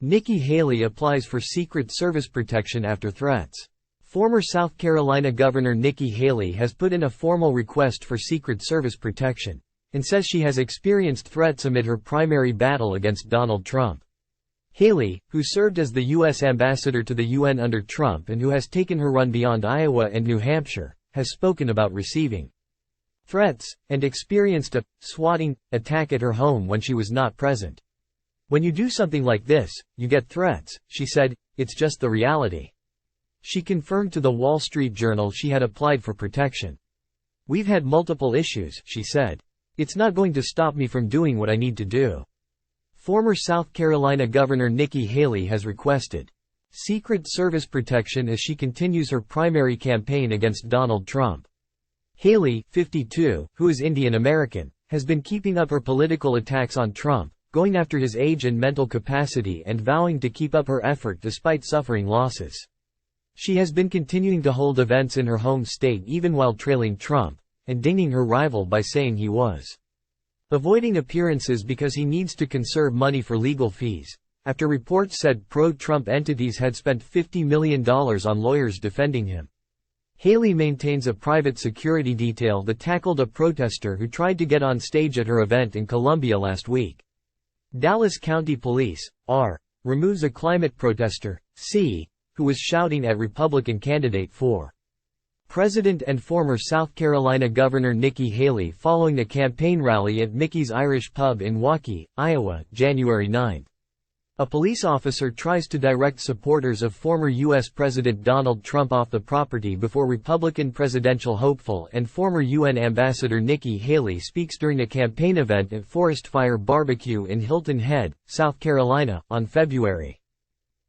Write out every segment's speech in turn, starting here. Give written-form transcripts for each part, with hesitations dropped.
Nikki Haley applies for Secret Service protection after threats. Former South Carolina Governor Nikki Haley has put in a formal request for Secret Service protection, and says she has experienced threats amid her primary battle against Donald Trump. Haley, who served as the U.S. ambassador to the UN under Trump and who has taken her run beyond Iowa and New Hampshire, has spoken about receiving threats, and experienced a swatting attack at her home when she was not present. "When you do something like this, you get threats," she said. "It's just the reality." She confirmed to the Wall Street Journal she had applied for protection. "We've had multiple issues," she said. "It's not going to stop me from doing what I need to do." Former South Carolina Governor Nikki Haley has requested Secret Service protection as she continues her primary campaign against Donald Trump. Haley, 52, who is Indian American, has been keeping up her political attacks on Trump, going after his age and mental capacity and vowing to keep up her effort despite suffering losses. She has been continuing to hold events in her home state even while trailing Trump, and dinging her rival by saying he was avoiding appearances because he needs to conserve money for legal fees, after reports said pro-Trump entities had spent $50 million on lawyers defending him. Haley maintains a private security detail that tackled a protester who tried to get on stage at her event in Columbia last week. Dallas County Police, R, removes a climate protester, C, who was shouting at Republican candidate for president and former South Carolina Governor Nikki Haley following a campaign rally at Mickey's Irish Pub in Waukee, Iowa, January 9. A police officer tries to direct supporters of former U.S. President Donald Trump off the property before Republican presidential hopeful and former UN Ambassador Nikki Haley speaks during a campaign event at Forest Fire Barbecue in Hilton Head, South Carolina, on February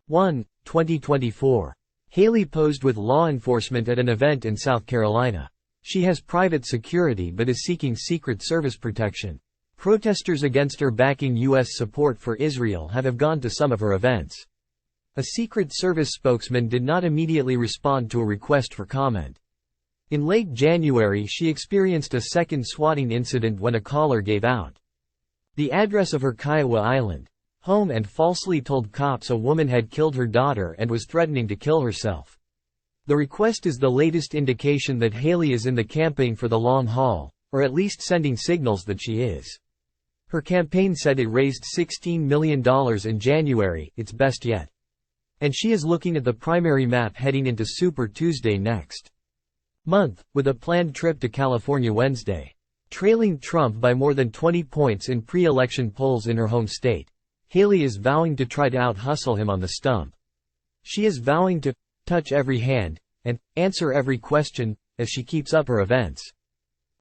1, 2024. Haley posed with law enforcement at an event in South Carolina. She has private security but is seeking Secret Service protection. Protesters against her backing U.S. support for Israel have gone to some of her events. A Secret Service spokesman did not immediately respond to a request for comment. In late January she experienced a second swatting incident when a caller gave out the address of her Kiowa Island home and falsely told cops a woman had killed her daughter and was threatening to kill herself. The request is the latest indication that Haley is in the campaign for the long haul, or at least sending signals that she is. Her campaign said it raised $16 million in January, its best yet. And she is looking at the primary map heading into Super Tuesday next month, with a planned trip to California Wednesday. Trailing Trump by more than 20 points in pre-election polls in her home state, Haley is vowing to try to out-hustle him on the stump. She is vowing to touch every hand and answer every question as she keeps up her events.